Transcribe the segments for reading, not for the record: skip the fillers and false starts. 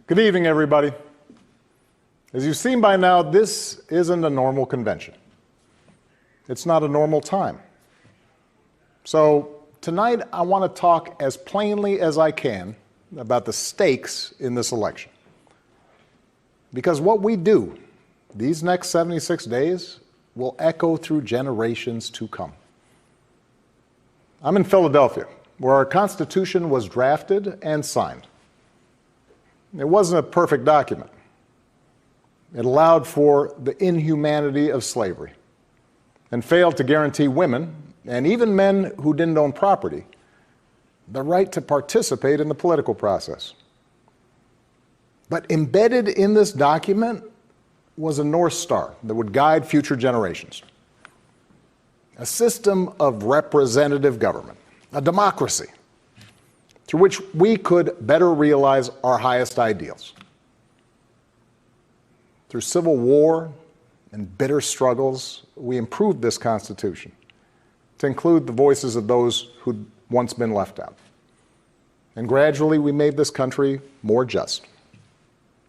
Good evening, everybody. As you've seen by now, this isn't a normal convention. It's not a normal time. So tonight, I want to talk as plainly as I can about the stakes in this election. Because what we do these next 76 days will echo through generations to come. I'm in Philadelphia, where our Constitution was drafted and signed. It wasn't a perfect document. It allowed for the inhumanity of slavery and failed to guarantee women, and even men who didn't own property, the right to participate in the political process. But embedded in this document was a North Star that would guide future generations. A system of representative government, a democracy, through which we could better realize our highest ideals. Through civil war and bitter struggles, we improved this Constitution to include the voices of those who'd once been left out. And gradually, we made this country more just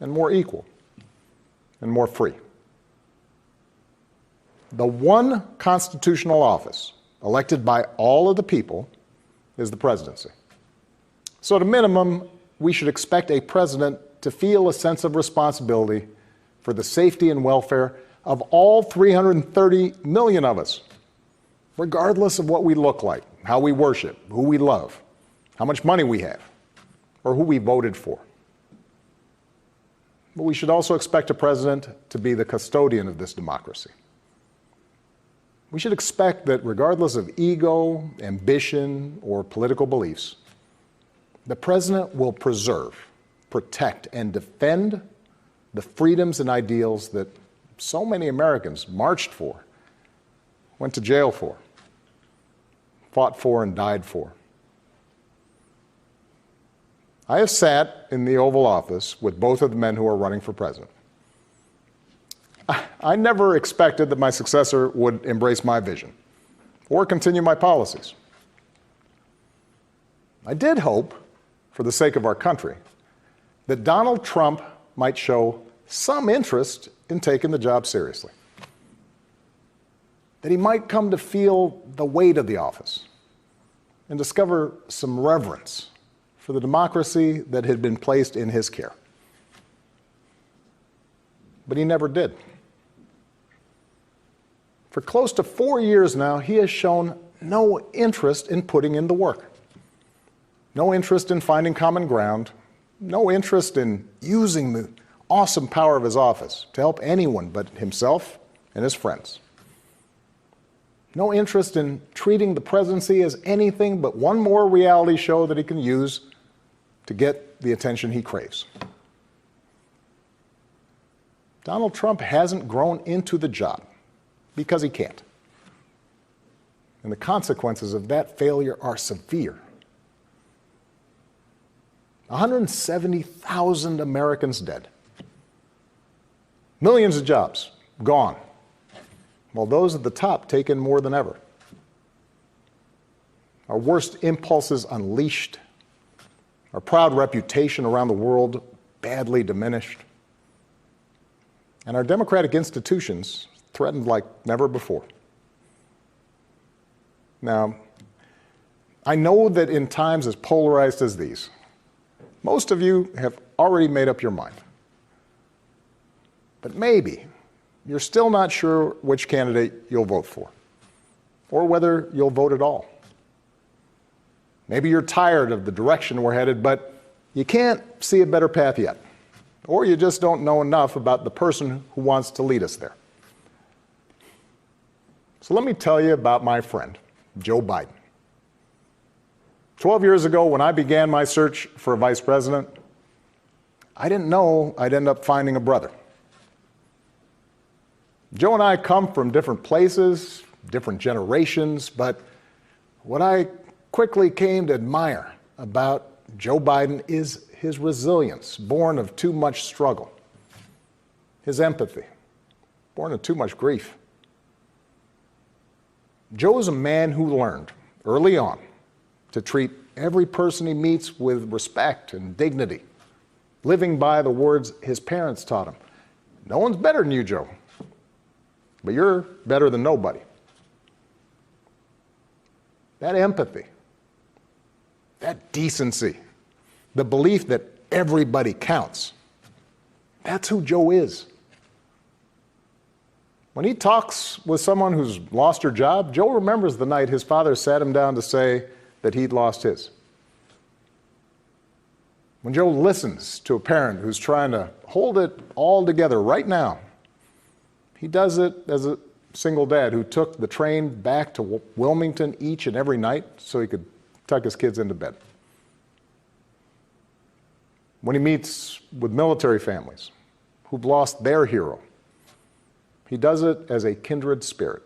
and more equal and more free. The one constitutional office elected by all of the people is the presidency. So at a minimum, we should expect a president to feel a sense of responsibility for the safety and welfare of all 330 million of us, regardless of what we look like, how we worship, who we love, how much money we have, or who we voted for. But we should also expect a president to be the custodian of this democracy. We should expect that regardless of ego, ambition, or political beliefs, the president will preserve, protect, and defend the freedoms and ideals that so many Americans marched for, went to jail for, fought for, and died for. I have sat in the Oval Office with both of the men who are running for president. I never expected that my successor would embrace my vision or continue my policies. I did hope, for the sake of our country, that Donald Trump might show some interest in taking the job seriously. That he might come to feel the weight of the office and discover some reverence for the democracy that had been placed in his care. But he never did. For close to 4 years now, he has shown no interest in putting in the work. No interest in finding common ground, no interest in using the awesome power of his office to help anyone but himself and his friends. No interest in treating the presidency as anything but one more reality show that he can use to get the attention he craves. Donald Trump hasn't grown into the job because he can't. And the consequences of that failure are severe. 170,000 Americans dead. Millions of jobs gone, while those at the top take in more than ever. Our worst impulses unleashed, our proud reputation around the world badly diminished, and our democratic institutions threatened like never before. Now, I know that in times as polarized as these, most of you have already made up your mind. But maybe you're still not sure which candidate you'll vote for, or whether you'll vote at all. Maybe you're tired of the direction we're headed, but you can't see a better path yet, or you just don't know enough about the person who wants to lead us there. So let me tell you about my friend, Joe Biden. 12 years ago, when I began my search for a vice president, I didn't know I'd end up finding a brother. Joe and I come from different places, different generations, but what I quickly came to admire about Joe Biden is his resilience, born of too much struggle, his empathy, born of too much grief. Joe is a man who learned early on to treat every person he meets with respect and dignity, living by the words his parents taught him. No one's better than you, Joe, but you're better than nobody. That empathy, that decency, the belief that everybody counts, that's who Joe is. When he talks with someone who's lost her job, Joe remembers the night his father sat him down to say that he'd lost his. When Joe listens to a parent who's trying to hold it all together right now, he does it as a single dad who took the train back to Wilmington each and every night so he could tuck his kids into bed. When he meets with military families who've lost their hero, he does it as a kindred spirit,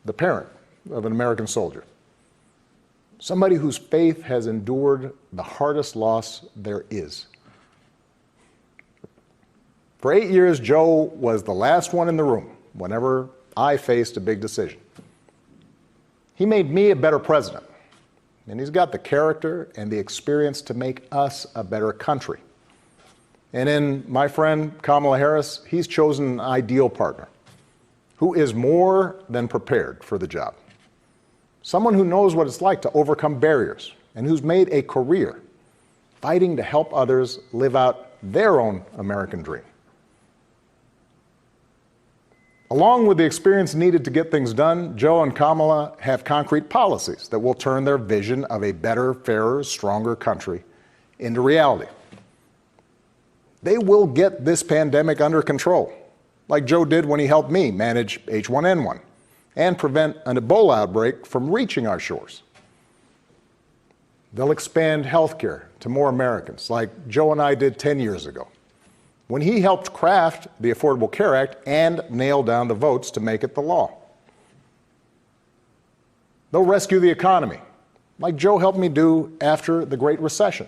the parent of an American soldier, somebody whose faith has endured the hardest loss there is. For 8 years, Joe was the last one in the room whenever I faced a big decision. He made me a better president, and he's got the character and the experience to make us a better country. And in my friend Kamala Harris, he's chosen an ideal partner who is more than prepared for the job. Someone who knows what it's like to overcome barriers and who's made a career fighting to help others live out their own American dream. Along with the experience needed to get things done, Joe and Kamala have concrete policies that will turn their vision of a better, fairer, stronger country into reality. They will get this pandemic under control, like Joe did when he helped me manage H1N1 and prevent an Ebola outbreak from reaching our shores. They'll expand health care to more Americans, like Joe and I did 10 years ago, when he helped craft the Affordable Care Act and nail down the votes to make it the law. They'll rescue the economy, like Joe helped me do after the Great Recession.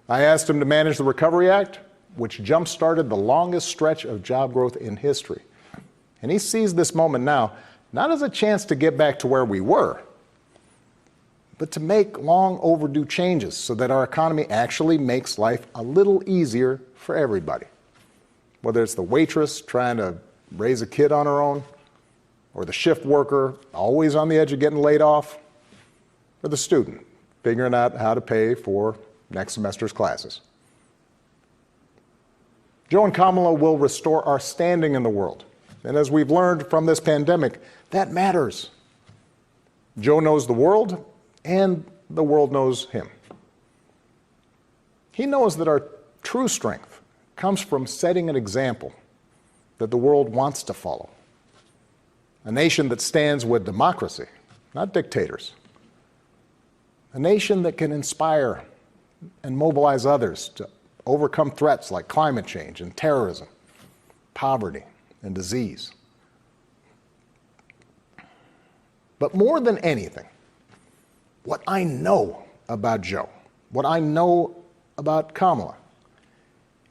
I asked him to manage the Recovery Act, which jump-started the longest stretch of job growth in history. And he sees this moment now, not as a chance to get back to where we were, but to make long overdue changes so that our economy actually makes life a little easier for everybody. Whether it's the waitress trying to raise a kid on her own, or the shift worker always on the edge of getting laid off, or the student figuring out how to pay for next semester's classes. Joe and Kamala will restore our standing in the world. And as we've learned from this pandemic, that matters. Joe knows the world, and the world knows him. He knows that our true strength comes from setting an example that the world wants to follow. A nation that stands with democracy, not dictators. A nation that can inspire and mobilize others to overcome threats like climate change and terrorism, poverty and disease. But more than anything, what I know about Joe, what I know about Kamala,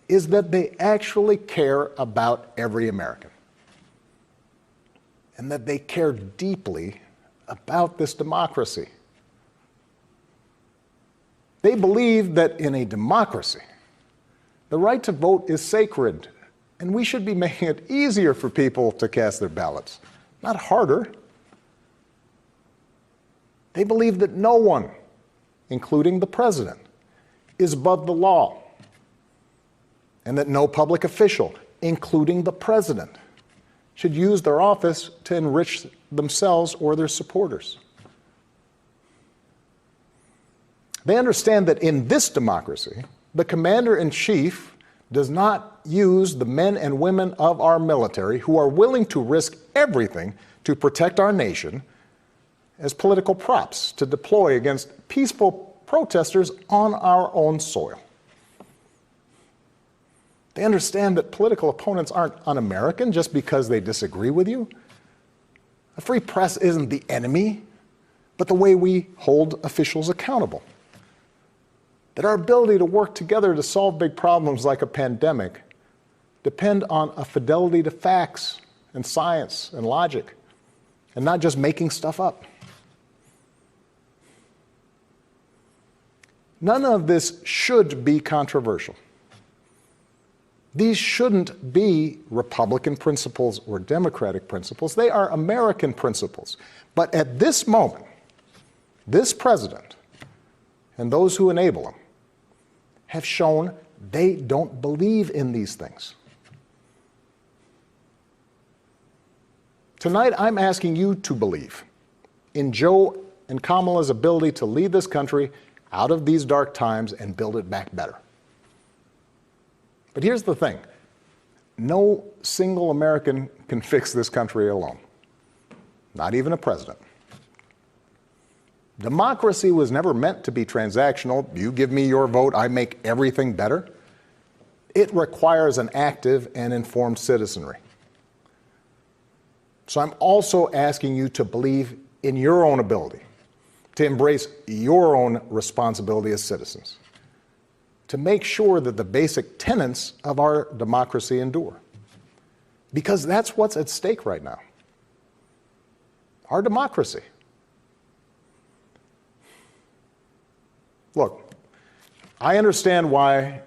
is that they actually care about every American, and that they care deeply about this democracy. They believe that in a democracy, the right to vote is sacred, and we should be making it easier for people to cast their ballots, not harder. They believe that no one, including the president, is above the law, and that no public official, including the president, should use their office to enrich themselves or their supporters. They understand that in this democracy, the commander-in-chief does not use the men and women of our military who are willing to risk everything to protect our nation as political props to deploy against peaceful protesters on our own soil. They understand that political opponents aren't un-American just because they disagree with you. A free press isn't the enemy, but the way we hold officials accountable. That our ability to work together to solve big problems like a pandemic depend on a fidelity to facts and science and logic, and not just making stuff up. None of this should be controversial. These shouldn't be Republican principles or Democratic principles. They are American principles. But at this moment, this president and those who enable him have shown they don't believe in these things. Tonight, I'm asking you to believe in Joe and Kamala's ability to lead this country out of these dark times and build it back better. But here's the thing. No single American can fix this country alone. Not even a president. Democracy was never meant to be transactional. You give me your vote, I make everything better. It requires an active and informed citizenry. So I'm also asking you to believe in your own ability, to embrace your own responsibility as citizens, to make sure that the basic tenets of our democracy endure. Because that's what's at stake right now. Our democracy. Look, I understand why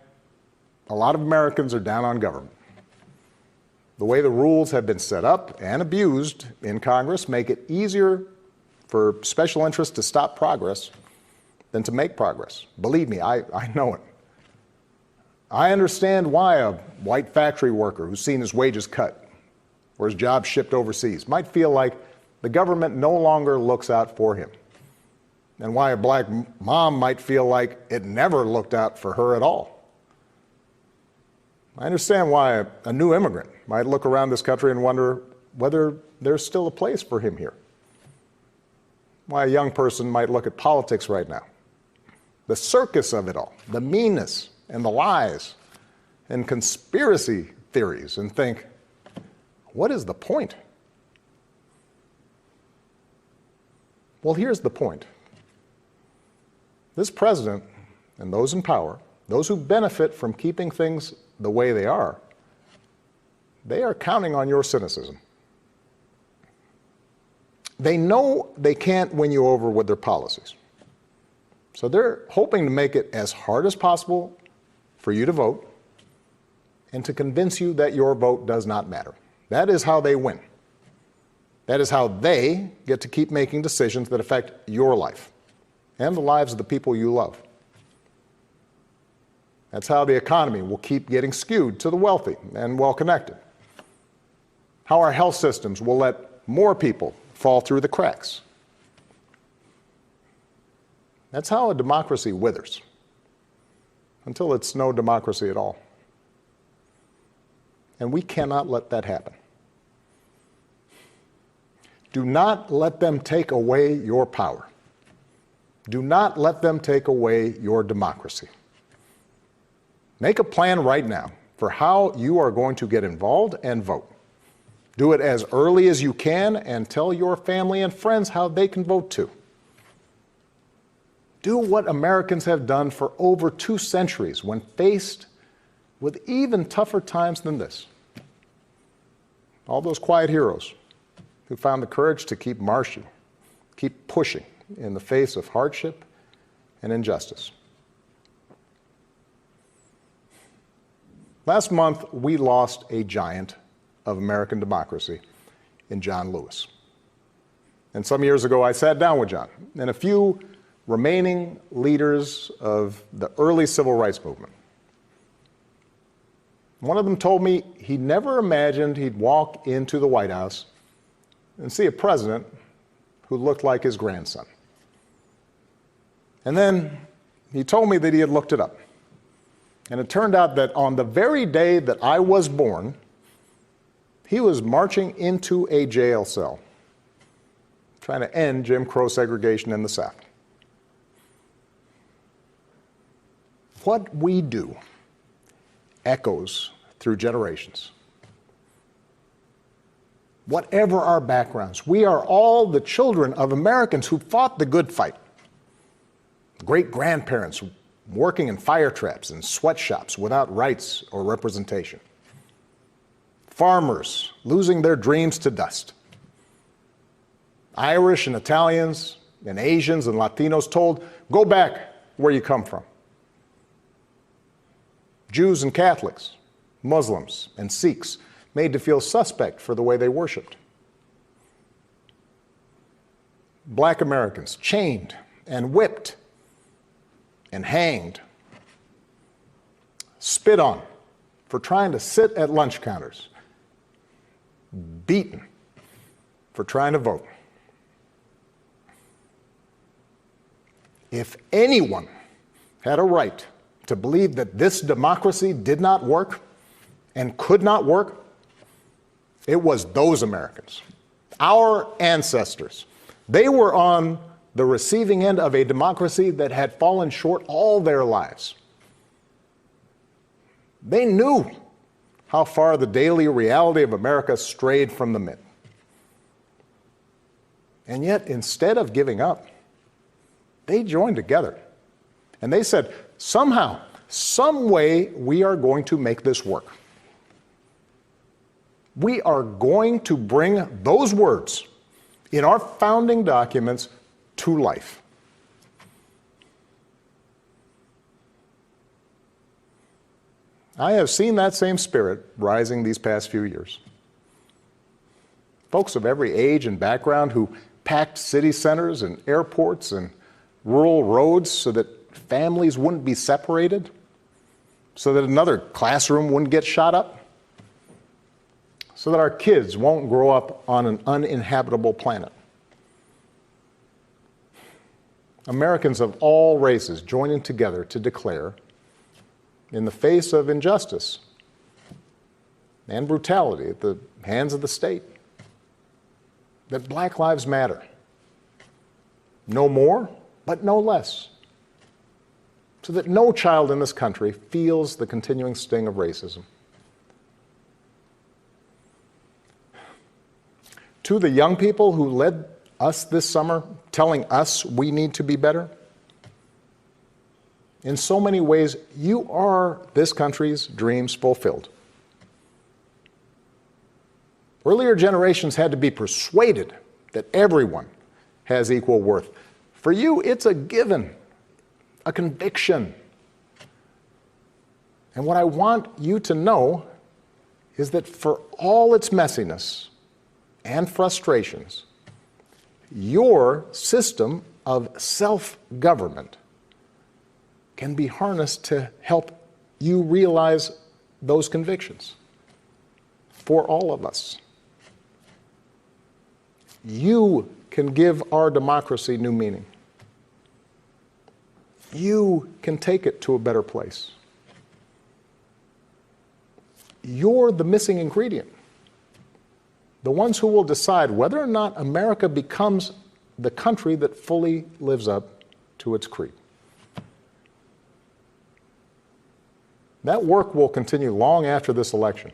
a lot of Americans are down on government. The way the rules have been set up and abused in Congress make it easier for special interests to stop progress than to make progress. Believe me, I know it. I understand why a white factory worker who's seen his wages cut or his job shipped overseas might feel like the government no longer looks out for him, and why a black mom might feel like it never looked out for her at all. I understand why a new immigrant might look around this country and wonder whether there's still a place for him here. Why a young person might look at politics right now, the circus of it all, the meanness and the lies and conspiracy theories, and think, what is the point? Well, here's the point. This president and those in power, those who benefit from keeping things the way they are counting on your cynicism. They know they can't win you over with their policies. So they're hoping to make it as hard as possible for you to vote and to convince you that your vote does not matter. That is how they win. That is how they get to keep making decisions that affect your life and the lives of the people you love. That's how the economy will keep getting skewed to the wealthy and well-connected. How our health systems will let more people fall through the cracks. That's how a democracy withers, until it's no democracy at all. And we cannot let that happen. Do not let them take away your power. Do not let them take away your democracy. Make a plan right now for how you are going to get involved and vote. Do it as early as you can and tell your family and friends how they can vote too. Do what Americans have done for over 2 centuries when faced with even tougher times than this. All those quiet heroes who found the courage to keep marching, keep pushing in the face of hardship and injustice. Last month, we lost a giant of American democracy in John Lewis. And some years ago, I sat down with John and a few remaining leaders of the early civil rights movement. One of them told me he never imagined he'd walk into the White House and see a president who looked like his grandson. And then he told me that he had looked it up. And it turned out that on the very day that I was born, he was marching into a jail cell, trying to end Jim Crow segregation in the South. What we do echoes through generations. Whatever our backgrounds, we are all the children of Americans who fought the good fight. Great-grandparents working in fire traps and sweatshops without rights or representation. Farmers losing their dreams to dust. Irish and Italians and Asians and Latinos told, go back where you come from. Jews and Catholics Muslims, and Sikhs made to feel suspect for the way they worshiped. Black Americans chained and whipped and hanged, spit on for trying to sit at lunch counters, beaten for trying to vote. If anyone had a right to believe that this democracy did not work and could not work, it was those Americans, our ancestors. They were on the receiving end of a democracy that had fallen short all their lives. They knew how far the daily reality of America strayed from the myth. And yet, instead of giving up, they joined together. And they said, somehow, some way, we are going to make this work. We are going to bring those words in our founding documents to life. I have seen that same spirit rising these past few years. Folks of every age and background who packed city centers and airports and rural roads so that families wouldn't be separated, so that another classroom wouldn't get shot up, so that our kids won't grow up on an uninhabitable planet. Americans of all races joining together to declare, in the face of injustice and brutality at the hands of the state, that Black lives matter. No more, but no less. So that no child in this country feels the continuing sting of racism. To the young people who led us this summer, telling us we need to be better, in so many ways, you are this country's dreams fulfilled. Earlier generations had to be persuaded that everyone has equal worth. For you, it's a given, a conviction. And what I want you to know is that for all its messiness and frustrations, your system of self-government can be harnessed to help you realize those convictions for all of us. You can give our democracy new meaning. You can take it to a better place. You're the missing ingredient. The ones who will decide whether or not America becomes the country that fully lives up to its creed. That work will continue long after this election.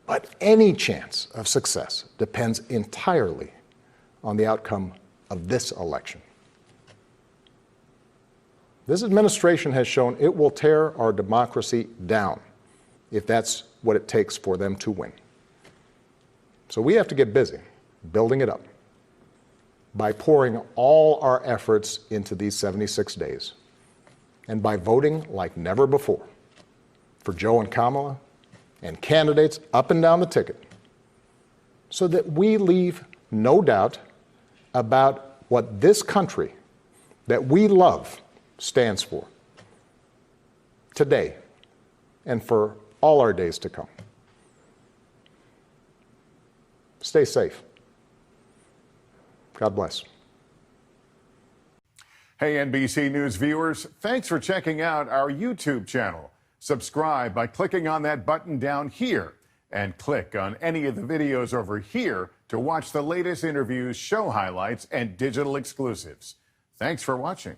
But any chance of success depends entirely on the outcome of this election. This administration has shown it will tear our democracy down if that's what it takes for them to win. So we have to get busy building it up by pouring all our efforts into these 76 days and by voting like never before for Joe and Kamala and candidates up and down the ticket so that we leave no doubt about what this country that we love stands for today and for all our days to come. Stay safe. God bless. Hey, NBC News viewers, thanks for checking out our YouTube channel. Subscribe by clicking on that button down here and click on any of the videos over here to watch the latest interviews, show highlights, and digital exclusives. Thanks for watching.